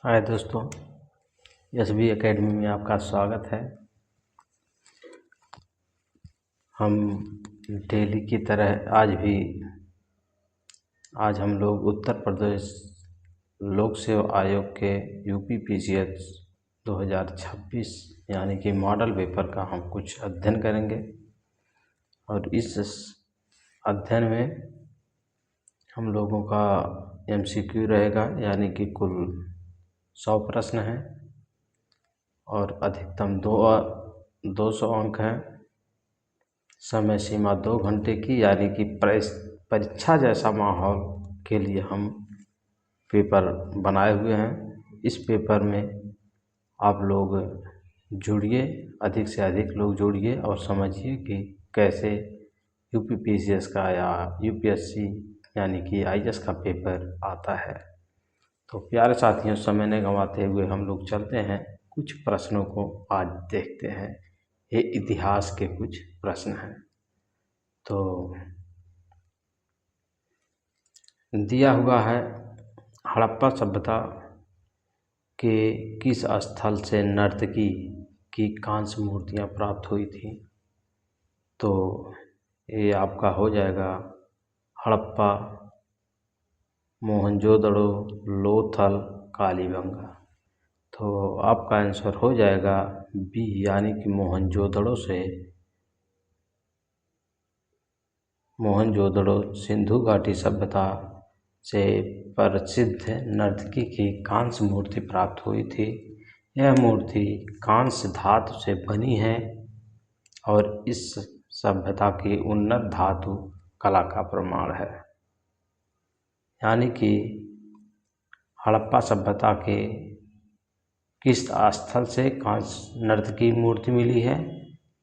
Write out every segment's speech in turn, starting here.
हाय दोस्तों, SB academy में आपका स्वागत है। हम डेली की तरह आज हम लोग उत्तर प्रदेश लोक सेवा आयोग के UPPCH 2026 यानी कि मॉडल पेपर का हम कुछ अध्ययन करेंगे और इस अध्ययन में हम लोगों का MCQ रहेगा, यानी कि कुल 100 प्रश्न हैं और अधिकतम 200 अंक हैं। समय सीमा 2 घंटे की, यानी कि परीक्षा जैसा माहौल के लिए हम पेपर बनाए हुए हैं। इस पेपर में आप लोग जुड़िए, अधिक से अधिक लोग जुड़िए और समझिए कि कैसे UPPCS का या UPSC यानी कि IAS का पेपर आता है। तो प्यारे साथियों, समय न गंवाते हुए हम लोग चलते हैं, कुछ प्रश्नों को आज देखते हैं। ये इतिहास के कुछ प्रश्न हैं। तो दिया हुआ है, हड़प्पा सभ्यता के किस स्थल से नर्तकी की कांस्य मूर्तियाँ प्राप्त हुई थी? तो ये आपका हो जाएगा हड़प्पा, मोहनजोदड़ो, लोथल, कालीबंगा। तो आपका आंसर हो जाएगा B, यानी कि मोहनजोदड़ो सिंधु घाटी सभ्यता से प्रसिद्ध नर्तकी की कांस्य मूर्ति प्राप्त हुई थी। यह मूर्ति कांस्य धातु से बनी है और इस सभ्यता की उन्नत धातु कला का प्रमाण है। यानी कि हड़प्पा सभ्यता के किस स्थल से कांस्य नर्तकी मूर्ति मिली है?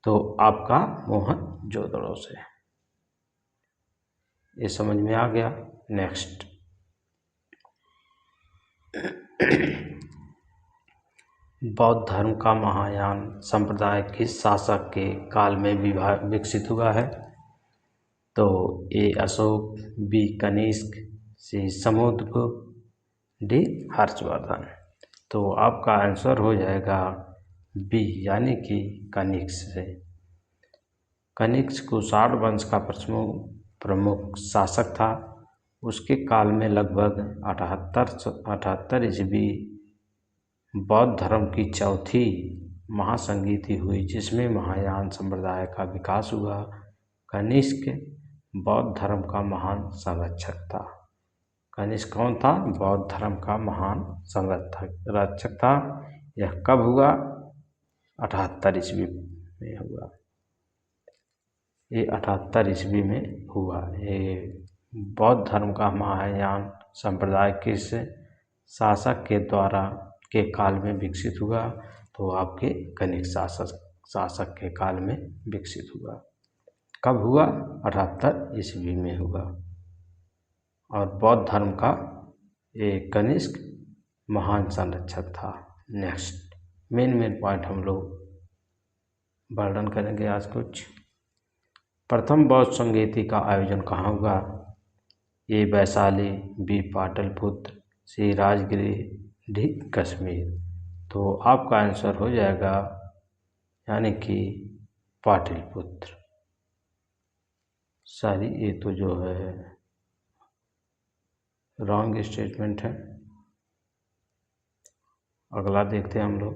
तो आपका मोहनजोदड़ो से। ये समझ में आ गया। नेक्स्ट, बौद्ध धर्म का महायान संप्रदाय किस शासक के काल में विकसित हुआ है? तो A Ashok, B Kanishka, C Samudragupta, D Harshvardhan. तो आपका आंसर हो जाएगा B, यानी कि कनिष्क से। कनिष्क कुषाण वंश का प्रमुख शासक था। उसके काल में लगभग 78 ईस्वी बौद्ध धर्म की चौथी महासंगीति हुई, जिसमें महायान संप्रदाय का विकास हुआ। कनिष्क बौद्ध धर्म का महान संरक्षक था। कनिष्क कौन था? बौद्ध धर्म का महान संरक्षक था। यह कब हुआ? 78 ईस्वी में हुआ। ये 78 ईस्वी में हुआ। ये बौद्ध धर्म का महायान संप्रदाय किस शासक के द्वारा के काल में विकसित हुआ? तो आपके कनिष्क शासक के काल में विकसित हुआ। कब हुआ? 78 ईस्वी में हुआ। और बौद्ध धर्म का एक कनिष्क महान संरक्षक था। नेक्स्ट, मेन पॉइंट हम लोग वर्णन करेंगे आज कुछ। प्रथम बौद्ध संगीति का आयोजन कहाँ हुआ? A Vaishali, B Pataliputra, C Rajgriha, D Kashmir. तो आपका आंसर हो जाएगा यानी कि पाटलिपुत्र। सॉरी, ये तो जो है रॉन्ग स्टेटमेंट है। अगला देखते हैं हम लोग।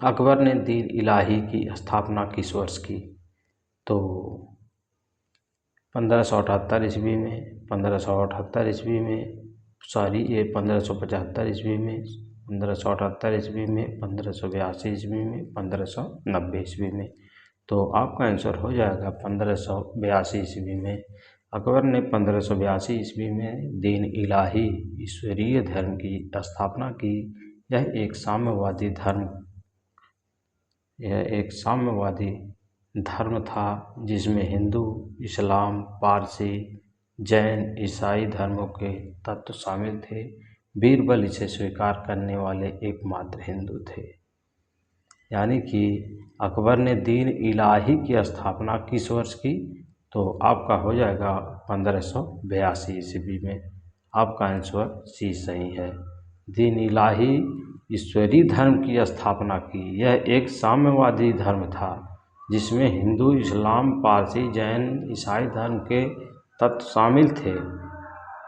अकबर ने दीन इलाही की स्थापना किस वर्ष की? तो 1578 ईस्वी में, 1578 ईस्वी में, सॉरी ये 1575 ईस्वी में, 1578 ईस्वी में, 1582 ईस्वी में, 1590 ईस्वी में। तो आपका आंसर हो जाएगा 1582 ईस्वी में। अकबर ने 1582 ईस्वी में दीन इलाही ईश्वरीय धर्म की स्थापना की। यह एक साम्यवादी धर्म था, जिसमें हिंदू, इस्लाम, पारसी, जैन, ईसाई धर्मों के तत्व शामिल थे। बीरबल इसे स्वीकार करने वाले एकमात्र हिंदू थे। यानी कि अकबर ने दीन इलाही की स्थापना किस वर्ष की? तो आपका हो जाएगा 1582 ईस्वी में। आपका आंसर सी सही है। दीन इलाही ईश्वरी धर्म की स्थापना की। यह एक साम्यवादी धर्म था जिसमें हिंदू, इस्लाम, पारसी, जैन, ईसाई धर्म के तत्व शामिल थे,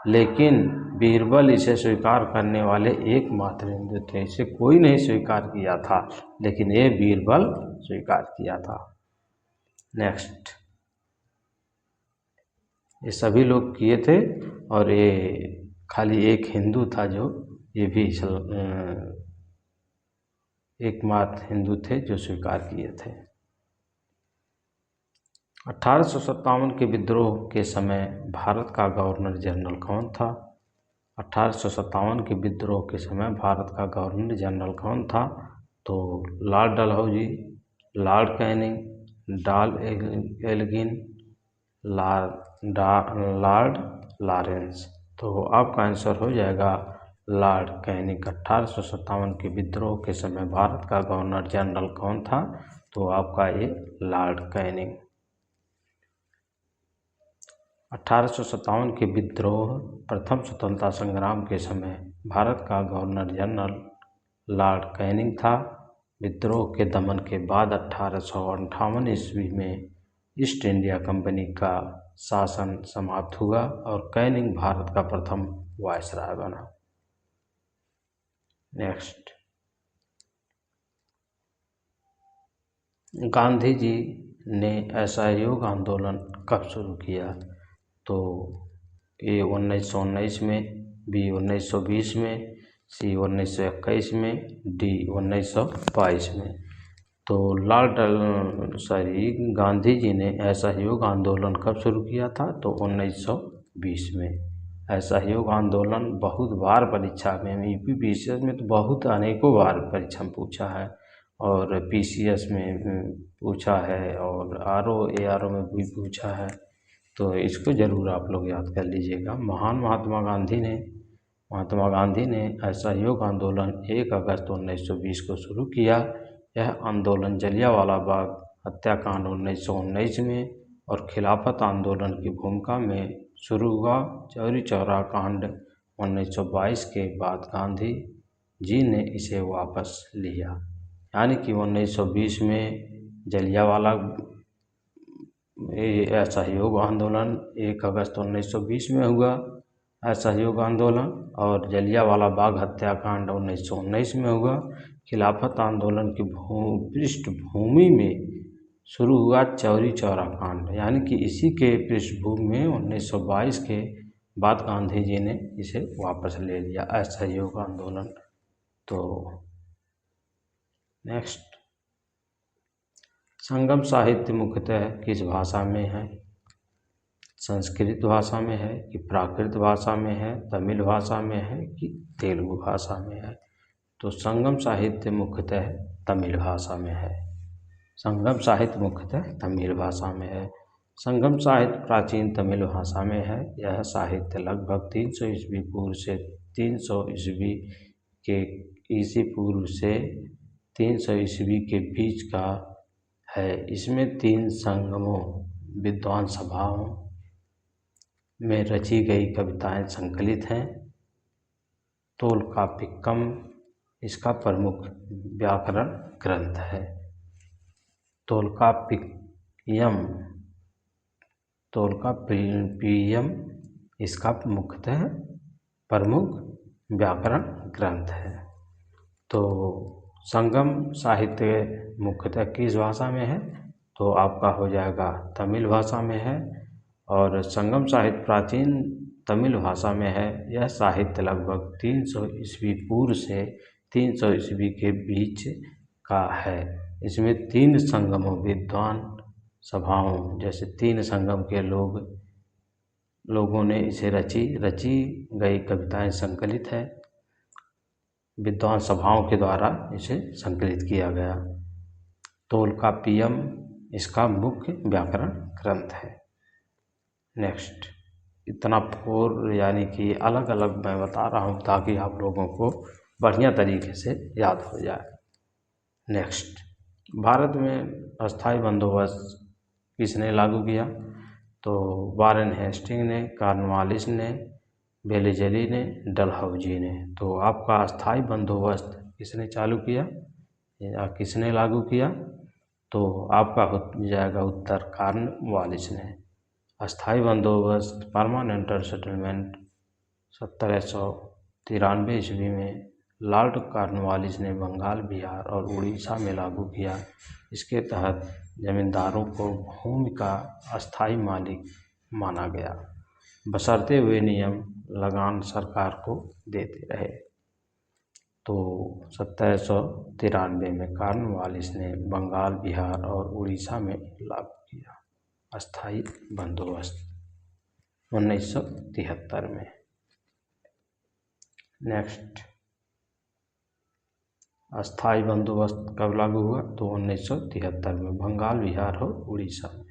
लेकिन बीरबल इसे स्वीकार करने वाले एकमात्र हिंदू थे। इसे कोई नहीं स्वीकार किया था, लेकिन ये बीरबल स्वीकार किया था। नेक्स्ट, ये सभी लोग किए थे और ये खाली एक हिंदू था जो ये भी एकमात्र हिंदू थे जो स्वीकार किए थे। 1857 के विद्रोह के समय भारत का गवर्नर जनरल कौन था? 1857 के विद्रोह के समय भारत का गवर्नर जनरल कौन था? तो लॉर्ड डलहौजी, लॉर्ड कैनिंग, डॉल एल्गिन, लॉर्ड लॉरेंस। तो आपका आंसर हो जाएगा लॉर्ड कैनिंग। 1857 के विद्रोह के समय भारत का गवर्नर जनरल कौन था? तो आपका ये लॉर्ड कैनिंग। 1857 के विद्रोह प्रथम स्वतंत्रता संग्राम के समय भारत का गवर्नर जनरल लॉर्ड कैनिंग था। विद्रोह के दमन के बाद 1858 ईस्वी में ईस्ट इंडिया कंपनी का शासन समाप्त हुआ और कैनिंग भारत का प्रथम वायसराय बना। नेक्स्ट, गांधी जी ने असहयोग आंदोलन कब शुरू किया? तो ए 1919 में, बी 1920 में, सी 1921 में, डी 1922 में। तो गांधी जी ने असहयोग आंदोलन कब शुरू किया था? तो 1920 में। असहयोग आंदोलन बहुत बार परीक्षा में, यूपीपीसीएस में तो बहुत अनेकों बार परीक्षा में पूछा है और पीसीएस में पूछा है और आरओ में भी पूछा है, तो इसको ज़रूर आप लोग याद कर लीजिएगा। महात्मा गांधी ने असहयोग आंदोलन 1 अगस्त 1920 को शुरू किया। यह आंदोलन जलियांवाला बाग हत्याकांड 1919 में और खिलाफत आंदोलन की भूमिका में शुरू हुआ। चौरी चौरा कांड 1922 के बाद गांधी जी ने इसे वापस लिया, यानी कि 1920 में जलियांवाला असहयोग आंदोलन 1 अगस्त 1920 में हुआ असहयोग आंदोलन, और जलियांवाला बाग हत्याकांड 1919 में हुआ। खिलाफत आंदोलन की पृष्ठभूमि में शुरू हुआ चौरी चौरा कांड, यानी कि इसी के पृष्ठभूमि में 1922 के बाद गांधी जी ने इसे वापस ले लिया असहयोग आंदोलन। तो नेक्स्ट, संगम साहित्य मुख्यतः किस भाषा में है? संस्कृत भाषा में है कि प्राकृत भाषा में है, तमिल भाषा में है कि तेलुगु भाषा में है? तो संगम साहित्य मुख्यतः तमिल भाषा में है। संगम साहित्य मुख्यतः तमिल भाषा में है। संगम साहित्य प्राचीन तमिल भाषा में है। यह साहित्य लगभग 300 ईस्वी पूर्व से 300 ईस्वी के ईसा पूर्व से 300 ईस्वी के बीच का है। इसमें 3 संगमों विद्वान सभाओं में रची गई कविताएं संकलित हैं। तोल्काप्पियम इसका प्रमुख व्याकरण ग्रंथ है। तोल्काप्पियम इसका मुख्यतः प्रमुख व्याकरण ग्रंथ है। तो संगम साहित्य मुख्यतः किस भाषा में है? तो आपका हो जाएगा तमिल भाषा में है, और संगम साहित्य प्राचीन तमिल भाषा में है। यह साहित्य लगभग 300 ईस्वी पूर्व से 300 ईस्वी के बीच का है। इसमें 3 संगमों विद्वान सभाओं, जैसे 3 संगम के लोगों ने इसे रची गई कविताएं संकलित है। विद्वान सभाओं के द्वारा इसे संकलित किया गया। तोल्काप्पियम इसका मुख्य व्याकरण ग्रंथ है। नेक्स्ट, इतना यानी कि अलग अलग मैं बता रहा हूँ ताकि आप लोगों को बढ़िया तरीके से याद हो जाए। नेक्स्ट, भारत में अस्थाई बंदोबस्त किसने लागू किया? तो वारेन हेस्टिंग ने, कॉर्नवालिस ने, बेलीजली ने, डलहौजी ने। तो आपका अस्थाई बंदोबस्त किसने चालू किया या किसने लागू किया? तो आपका हो जाएगा उत्तर कॉर्नवालिस ने। अस्थाई बंदोबस्त परमानेंट सेटलमेंट 1793 ईस्वी में लॉर्ड कॉर्नवालिस ने बंगाल, बिहार और उड़ीसा में लागू किया। इसके तहत जमींदारों को भूमि का अस्थाई मालिक माना गया, बशर्ते वे नियम लगान सरकार को देते रहे। तो 1793 में कॉर्नवालिस ने बंगाल, बिहार और उड़ीसा में लागू किया अस्थाई बंदोबस्त 1973 में। नेक्स्ट, अस्थाई बंदोबस्त कब लागू हुआ? तो 1973 में बंगाल, बिहार और उड़ीसा में।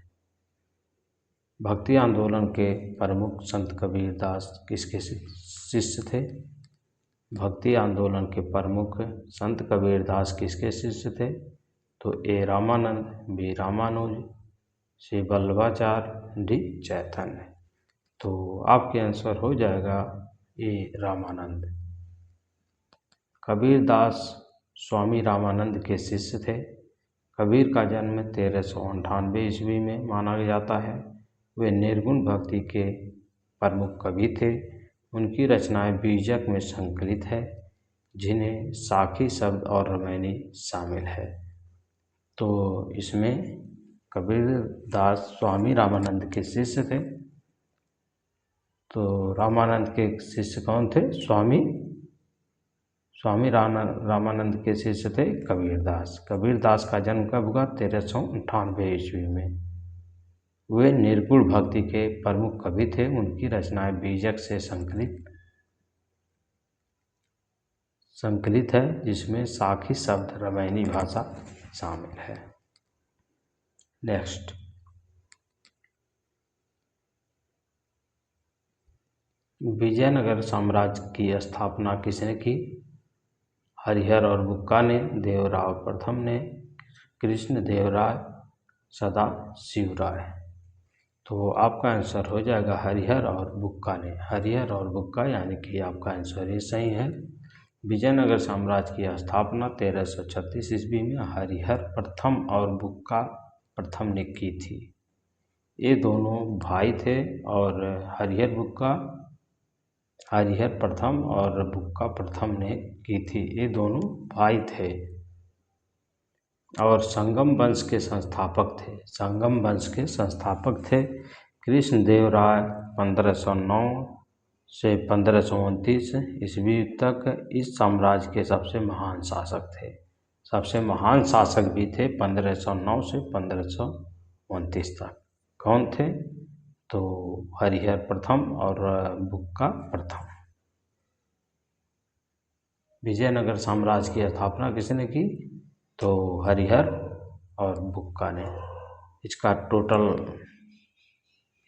भक्ति आंदोलन के प्रमुख संत कबीरदास किसके शिष्य थे? भक्ति आंदोलन के प्रमुख संत कबीरदास किसके शिष्य थे? तो ए रामानंद, बी रामानुज, सी वल्लभाचार्य, डी चैतन्य। तो आपके आंसर हो जाएगा ए रामानंद। कबीरदास स्वामी रामानंद के शिष्य थे। कबीर का जन्म 1398 ईस्वी में माना जाता है। वे निर्गुण भक्ति के प्रमुख कवि थे। उनकी रचनाएं बीजक में संकलित है, जिन्हें साखी शब्द और रामायणी शामिल है। तो इसमें कबीरदास स्वामी रामानंद के शिष्य थे। तो रामानंद के शिष्य कौन थे? स्वामी रामानंद के शिष्य थे कबीरदास। कबीरदास का जन्म कब हुआ? 1398 ईस्वी में। वे निर्गुण भक्ति के प्रमुख कवि थे। उनकी रचनाएं बीजक से संकलित है, जिसमें साखी शब्द रामायणी भाषा शामिल है। नेक्स्ट, विजयनगर साम्राज्य की स्थापना किसने की? हरिहर और बुक्का ने, देवराव प्रथम ने, कृष्णदेवराय, सदाशिवराय। तो आपका आंसर हो जाएगा हरिहर और बुक्का ने। हरिहर और बुक्का यानी कि आपका आंसर ये सही है। विजयनगर साम्राज्य की स्थापना 1336 ईस्वी में हरिहर प्रथम और बुक्का प्रथम ने की थी। ये दोनों भाई थे और हरिहर प्रथम और बुक्का प्रथम ने की थी। ये दोनों भाई थे और संगम वंश के संस्थापक थे। कृष्णदेवराय 1509 से 1529 ईस्वी तक इस साम्राज्य के सबसे महान शासक थे। सबसे महान शासक भी थे 1509 से 1529 तक। कौन थे? तो हरिहर प्रथम और बुक्का प्रथम। विजयनगर साम्राज्य की स्थापना किसने की? तो हरिहर और बुक्का ने। इसका टोटल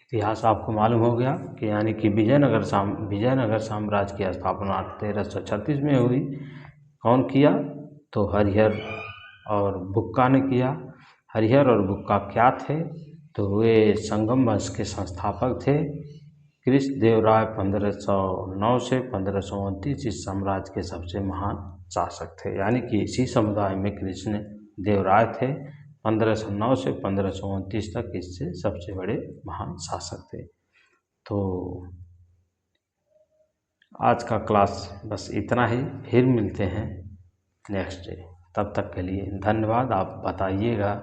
इतिहास आपको मालूम हो गया कि यानी कि विजयनगर साम्राज्य की स्थापना 1336 में हुई। कौन किया? तो हरिहर और बुक्का ने किया। हरिहर और बुक्का क्या थे? तो वे संगम वंश के संस्थापक थे। कृष्णदेवराय 1509 से 1529 इस साम्राज्य के सबसे महान शासक थे। यानी कि इसी समुदाय में कृष्णदेवराय थे। 1509 से 1529 तक इससे सबसे बड़े महान शासक थे। तो आज का क्लास बस इतना ही। फिर मिलते हैं नेक्स्ट डे। तब तक के लिए धन्यवाद। आप बताइएगा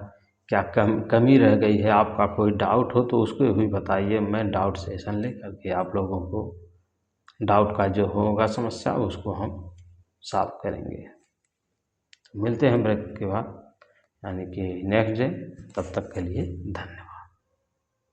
क्या कमी रह गई है, आपका कोई डाउट हो तो उसको भी बताइए। मैं डाउट सेशन ले करके आप लोगों को डाउट का जो होगा समस्या उसको हम सॉल्व करेंगे। तो मिलते हैं ब्रेक के बाद यानी कि नेक्स्ट डे। तब तक के लिए धन्यवाद।